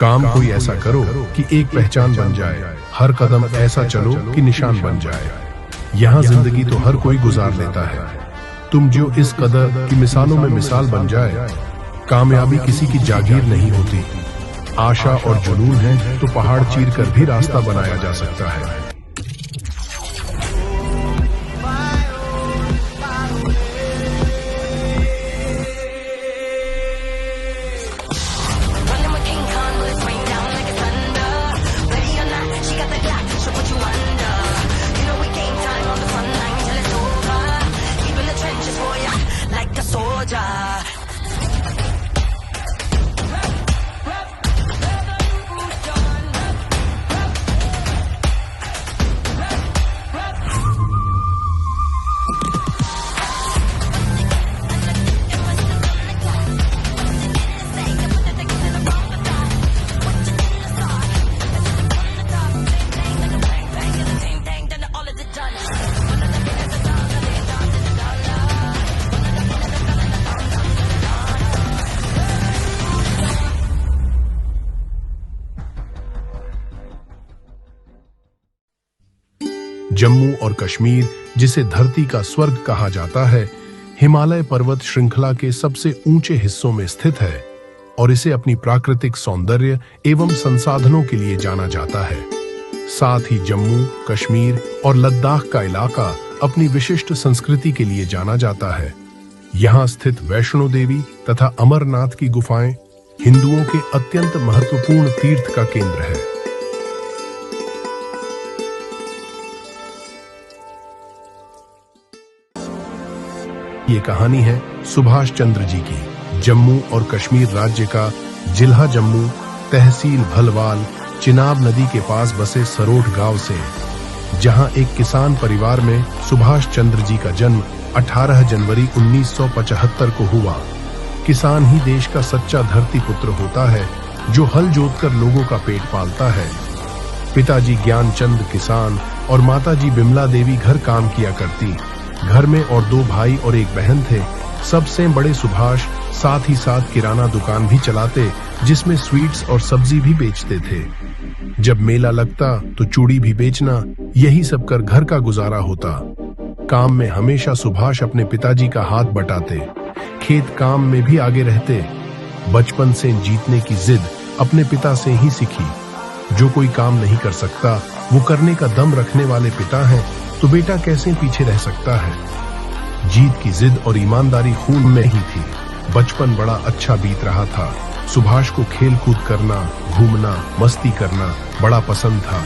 काम कोई ऐसा करो कि एक पहचान बन जाए, हर कदम ऐसा चलो कि निशान बन जाए। यहाँ जिंदगी तो हर कोई गुजार लेता है, तुम जो इस कदर की मिसालों में मिसाल बन जाए। कामयाबी किसी की जागीर नहीं होती, आशा और जुनून है तो पहाड़ चीर कर भी रास्ता बनाया जा सकता है। जम्मू और कश्मीर, जिसे धरती का स्वर्ग कहा जाता है, हिमालय पर्वत श्रृंखला के सबसे ऊंचे हिस्सों में स्थित है और इसे अपनी प्राकृतिक सौंदर्य एवं संसाधनों के लिए जाना जाता है। साथ ही जम्मू, कश्मीर और लद्दाख का इलाका अपनी विशिष्ट संस्कृति के लिए जाना जाता है। यहाँ स्थित वैष्णो देवी तथा अमरनाथ की गुफाएं हिंदुओं के अत्यंत महत्वपूर्ण तीर्थ का केंद्र है। ये कहानी है सुभाष चंद्र जी की। जम्मू और कश्मीर राज्य का जिला जम्मू, तहसील भलवाल, चिनाब नदी के पास बसे सरोठ गांव से, जहां एक किसान परिवार में सुभाष चंद्र जी का जन्म 18 जनवरी 1975 को हुआ। किसान ही देश का सच्चा धरती पुत्र होता है, जो हल जोतकर लोगों का पेट पालता है। पिताजी ज्ञानचंद किसान और माताजी बिमला देवी घर काम किया करती। घर में और 2 भाई और 1 बहन थे। सबसे बड़े सुभाष साथ ही साथ किराना दुकान भी चलाते, जिसमें स्वीट्स और सब्जी भी बेचते थे। जब मेला लगता तो चूड़ी भी बेचना, यही सब कर घर का गुजारा होता। काम में हमेशा सुभाष अपने पिताजी का हाथ बटाते, खेत काम में भी आगे रहते। बचपन से जीतने की जिद अपने पिता से ही सीखी। जो कोई काम नहीं कर सकता, वो करने का दम रखने वाले पिता हैं, तो बेटा कैसे पीछे रह सकता है। जीत की जिद और ईमानदारी खून में ही थी। बचपन बड़ा अच्छा बीत रहा था। सुभाष को खेल कूद करना, घूमना, मस्ती करना बड़ा पसंद था।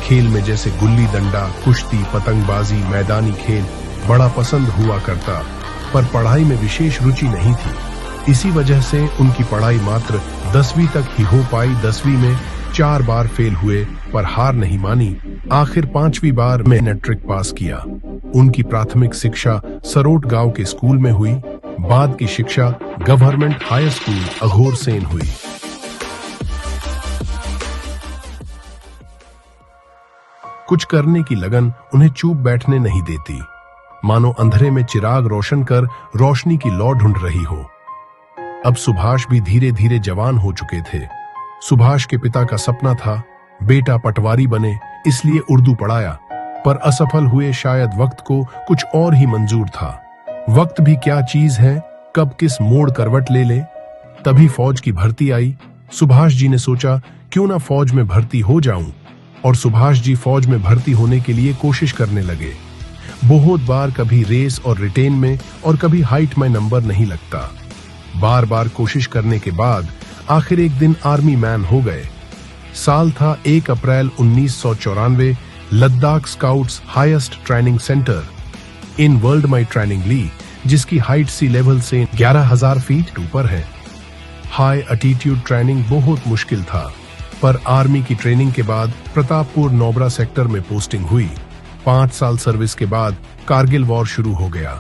खेल में जैसे गुल्ली डंडा, कुश्ती, पतंगबाजी, मैदानी खेल बड़ा पसंद हुआ करता, पर पढ़ाई में विशेष रुचि नहीं थी। इसी वजह से उनकी पढ़ाई मात्र 10वीं तक ही हो पाई। 10वीं में 4 बार फेल हुए, पर हार नहीं मानी। आखिर 5वीं बार में मैट्रिक पास किया। उनकी प्राथमिक शिक्षा सरोठ गांव के स्कूल में हुई। बाद की शिक्षा गवर्नमेंट हाई स्कूल अघोरसेन हुई। कुछ करने की लगन उन्हें चुप बैठने नहीं देती, मानो अंधेरे में चिराग रोशन कर रोशनी की लौ ढूंढ रही हो। अब सुभाष भी धीरे धीरे जवान हो चुके थे। सुभाष के पिता का सपना था बेटा पटवारी बने, इसलिए उर्दू पढ़ाया, पर असफल हुए। शायद वक्त को कुछ और ही मंजूर था। वक्त भी क्या चीज है, कब किस मोड़ करवट ले ले। तभी फौज की भर्ती आई। सुभाष जी ने सोचा क्यों ना फौज में भर्ती हो जाऊं, और सुभाष जी फौज में भर्ती होने के लिए कोशिश करने लगे। बहुत बार कभी रेस और रिटेन में और कभी हाइट में नंबर नहीं लगता। बार बार कोशिश करने के बाद आखिर एक दिन आर्मी मैन हो गए। साल था 1 अप्रैल 1994। Ladakh scouts highest training centre in world में ट्रेनिंग ली, जिसकी हाइट सी लेवल से 11,000 फीट ऊपर है। हाई एटीट्यूड ट्रेनिंग बहुत मुश्किल था, पर आर्मी की ट्रेनिंग के बाद प्रतापपुर नोबरा सेक्टर में पोस्टिंग हुई। 5 साल सर्विस के बाद कारगिल वॉर शुरू हो गया।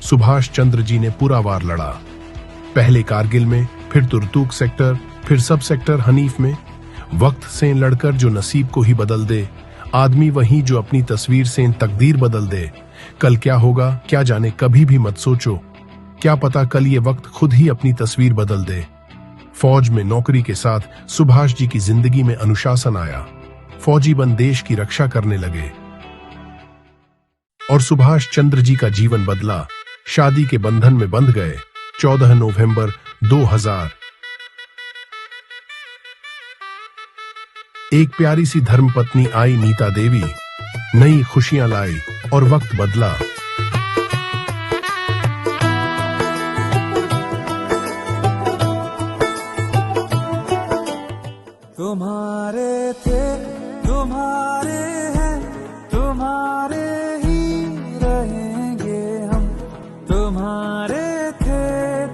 सुभाष चंद्र जी ने पूरा वार लड़ा। पहले कारगिल में, फिर तुर्तुक सेक्टर, फिर सब सेक्टर हनीफ में। वक्त से लड़कर जो नसीब को ही बदल दे, आदमी वही जो अपनी तस्वीर से तकदीर बदल दे। कल क्या होगा क्या जाने, कभी भी मत सोचो। क्या पता कल ये वक्त खुद ही अपनी तस्वीर बदल दे। फौज में नौकरी के साथ सुभाष जी की जिंदगी में अनुशासन आया। फौजी बन देश की रक्षा करने लगे और सुभाष चंद्र जी का जीवन बदला। शादी के बंधन में बंध गए। 14 नवंबर 2000। एक प्यारी सी धर्मपत्नी आई नीता देवी, नई खुशियां लाई और वक्त बदला। तुम्हारे थे, तुम्हारे हैं, तुम्हारे ही रहेंगे हम। तुम्हारे थे,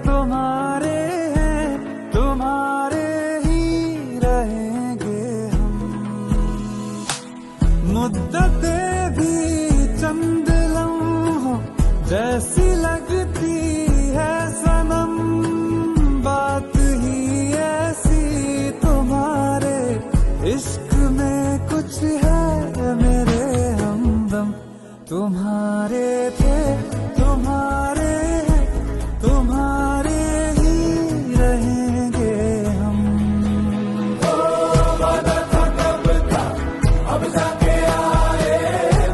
तुम्हारे हैं, तुम्हारे ही रहेंगे हम। मुद्दतें भी चंद लम्हों जैसी लगती है सनम, बात ही ऐसी तुम्हारे इश्क में कुछ है मेरे हमदम। तुम्हारे थे, तुम्हारे हैं, तुम्हारे ही रहेंगे हम। वादा था कब था, अब जाके आए,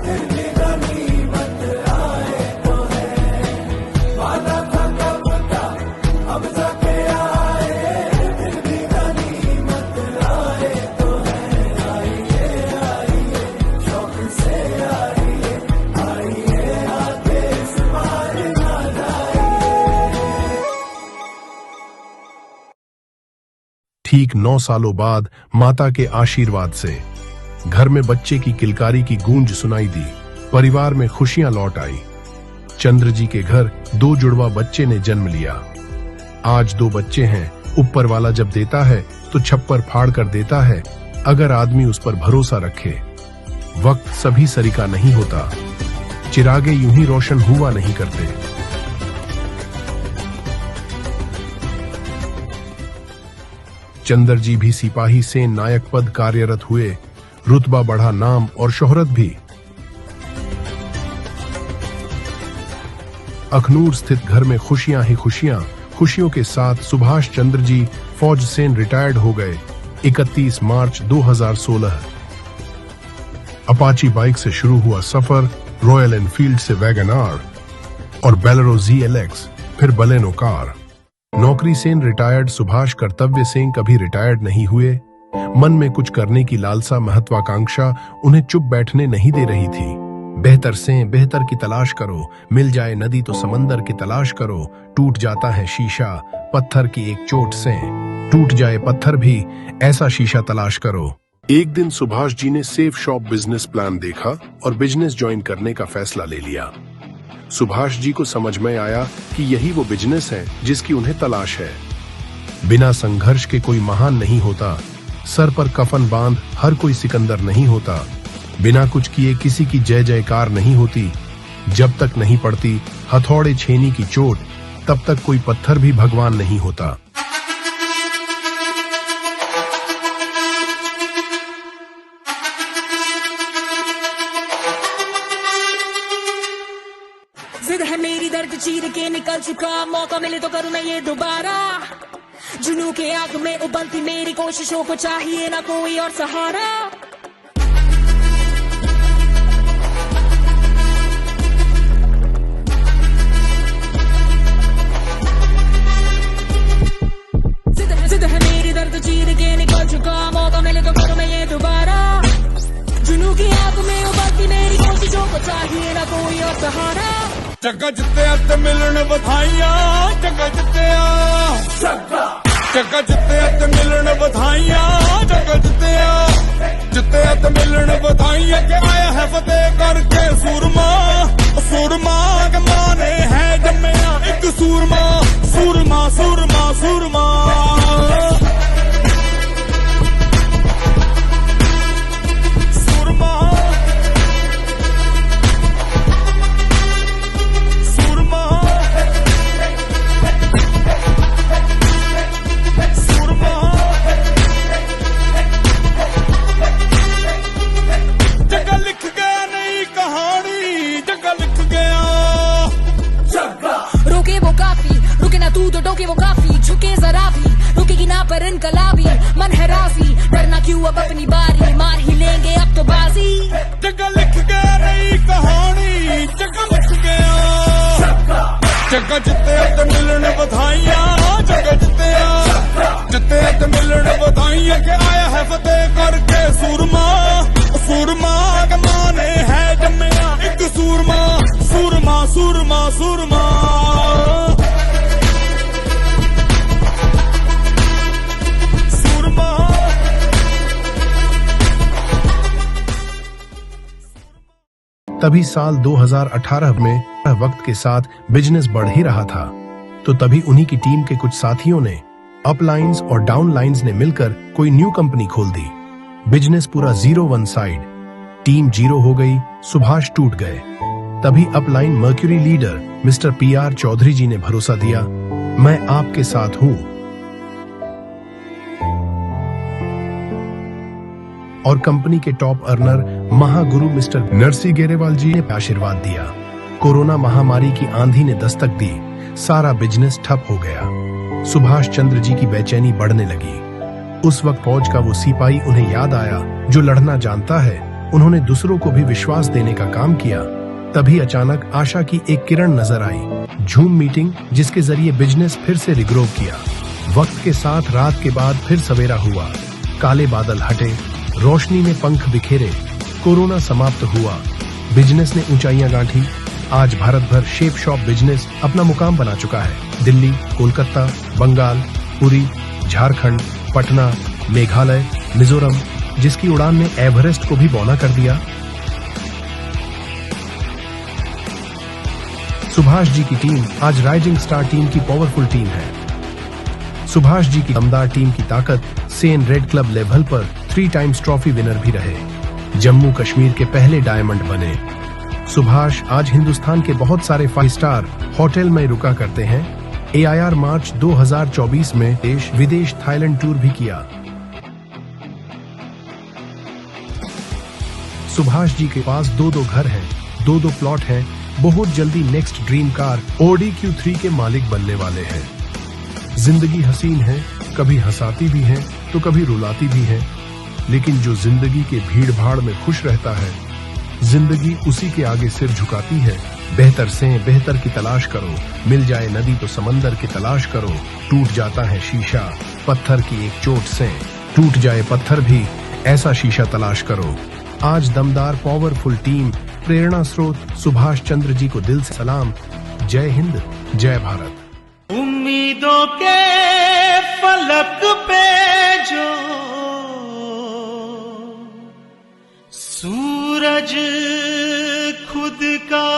फिर भी गनीमत आए तो है। वादा था कब था, अब जाके आए, फिर भी गनीमत आए तो है। आइए आइए शौक से आइए, आइए आदेश मारना जाइए। ठीक 9 सालों बाद माता के आशीर्वाद से घर में बच्चे की किलकारी की गूंज सुनाई दी। परिवार में खुशियां लौट आई। चंद्र जी के घर 2 जुड़वा बच्चे ने जन्म लिया। आज 2 बच्चे हैं। ऊपर वाला जब देता है तो छप्पर फाड़ कर देता है, अगर आदमी उस पर भरोसा रखे। वक्त सभी सरीका नहीं होता, चिरागे यूं ही रोशन हुआ नहीं करते। चंद्र जी भी सिपाही से नायक पद कार्यरत हुए। रुतबा बढ़ा, नाम और शोहरत भी। अखनूर स्थित घर में खुशियां ही खुशियां। खुशियों के साथ सुभाष चंद्र जी फौज से रिटायर्ड हो गए। 31 मार्च 2016। अपाची बाइक से शुरू हुआ सफर, रॉयल एनफील्ड से वैगन आर और बेलेरो ZLX, फिर बलेनो कार। नौकरी से रिटायर्ड सुभाष कर्तव्य से कभी रिटायर्ड नहीं हुए। मन में कुछ करने की लालसा, महत्वाकांक्षा उन्हें चुप बैठने नहीं दे रही थी। बेहतर से बेहतर की तलाश करो, मिल जाए नदी तो समंदर की तलाश करो। टूट जाता है शीशा पत्थर की एक चोट से, टूट जाए पत्थर भी ऐसा शीशा तलाश करो। एक दिन सुभाष जी ने सेफ शॉप बिजनेस प्लान देखा और बिजनेस ज्वाइन करने का फैसला ले लिया। सुभाष जी को समझ में आया कि यही वो बिजनेस है जिसकी उन्हें तलाश है। बिना संघर्ष के कोई महान नहीं होता। सर पर कफन बांध हर कोई सिकंदर नहीं होता। बिना कुछ किए किसी की जय जयकार नहीं होती। जब तक नहीं पड़ती हथौड़े छेनी की चोट, तब तक कोई पत्थर भी भगवान नहीं होता। जिद है मेरी, दर्द चीर के निकल चुका, मौका मिले तो करूं मैं ये दोबारा। जुनून के आग में उबलती मेरी कोशिशों को चाहिए ना कोई और सहारा। जिद है मेरी, दर्द चीर के निकल चुका, मौका मिले तो करूं मैं ये दोबारा। जुनून की आग में उबलती मेरी कोशिशों को चाहिए ना कोई और सहारा। चक्का जित्तिया ते मिलन बधाइयां, चक्का जित्तिया, चक्का जित्तिया ते मिलन बधाइयां, चक्का जित्तिया ते मिलन बधाइयां। के आया है फतेह करके सूरमा, सूरमा के माने है जम्मिया एक सूरमा, सूरमा सूरमा सूरमा। वो काफी, झुके जरा अब अपनी बारी, मार ही लेंगे अब तो बाजी। जगह लिख गया नई कहानी, जगह लिख गया, जगह जिते ते मिलन बधाइयां, जगह जिते ते मिलन बधाइयां के आया है फतेह करके सूरमा, सूरमा के माने है जम्मिया एक सूरमा, सूरमा सूरमा सूरमा। तभी साल 2018 में वक्त के साथ बिजनेस बढ़ ही रहा था, तो तभी उन्हीं की टीम के कुछ साथियों ने अपलाइंस और डाउनलाइंस ने मिलकर कोई न्यू कंपनी खोल दी। बिजनेस पूरा 0-1 साइड, टीम 0 हो गई, सुभाष टूट गए। तभी upline mercury leader mister PR Chaudhary ji ने भरोसा दिया, मैं आपके साथ हूं। और कंपनी के top earner Mahaguru mister Narsi Grewal जी ने आशीर्वाद दिया। कोरोना महामारी की आंधी ने दस्तक दी, सारा बिजनेस ठप हो गया। सुभाष चंद्र जी की बेचैनी बढ़ने लगी। उस वक्त फौज का वो सिपाही उन्हें याद आया जो लड़ना जानता है। उन्होंने दूसरों को भी विश्वास देने का काम किया। तभी अचानक आशा की एक किरण नजर आई, झूम मीटिंग, जिसके जरिए बिजनेस फिर से रिग्रोव किया। वक्त के साथ रात के बाद फिर सवेरा हुआ, काले बादल हटे, रोशनी ने पंख बिखेरे, कोरोना समाप्त हुआ, बिजनेस ने ऊंचाइयां गांठी। आज भारत भर शेप शॉप बिजनेस अपना मुकाम बना चुका है। दिल्ली, कोलकाता, बंगाल, पुरी, झारखंड, पटना, मेघालय, मिजोरम, जिसकी उड़ान ने एवरेस्ट को भी बौना कर दिया। सुभाष जी की टीम आज राइजिंग स्टार टीम की पावरफुल टीम है। सुभाष जी की दमदार टीम की ताकत सेन रेड क्लब लेवल पर 3 टाइम्स ट्रॉफी विनर भी रहे। जम्मू कश्मीर के पहले डायमंड बने। सुभाष आज हिंदुस्तान के बहुत सारे 5 स्टार होटल में रुका करते हैं। AIR मार्च 2024 में देश विदेश थाईलैंड टूर भी किया। सुभाष जी के पास 2-2 घर हैं, 2-2 प्लॉट हैं। बहुत जल्दी next dream car Audi Q3 के मालिक बनने वाले हैं। जिंदगी हसीन है, कभी हंसाती भी है तो कभी रुलाती भी है, लेकिन जो जिंदगी के भीड़ भाड़ में खुश रहता है, जिंदगी उसी के आगे सिर झुकाती है। बेहतर से बेहतर की तलाश करो, मिल जाए नदी तो समंदर की तलाश करो। टूट जाता है शीशा पत्थर की एक चोट से, टूट जाए पत्थर भी ऐसा शीशा तलाश करो। आज दमदार पावरफुल टीम प्रेरणा स्रोत सुभाष चंद्र जी को दिल से सलाम। जय हिंद, जय भारत। उम्मीदों के फलक पे जो सूरज खुद का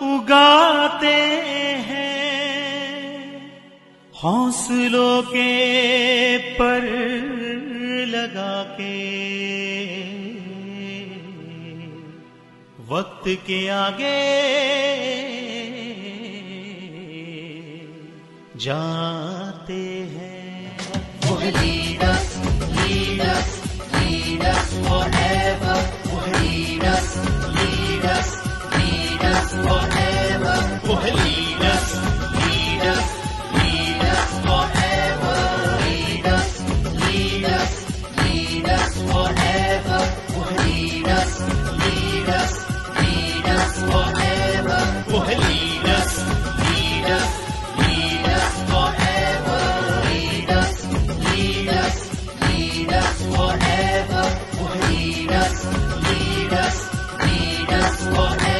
उगाते हैं, हौसलों के पर लगा के वक्त के आगे जाते हैं। वो lead us forever, वो lead us forever, वो lead us forever, lead us forever, वो lead us forever, वो lead us forever, lead us forever, वो lead us forever.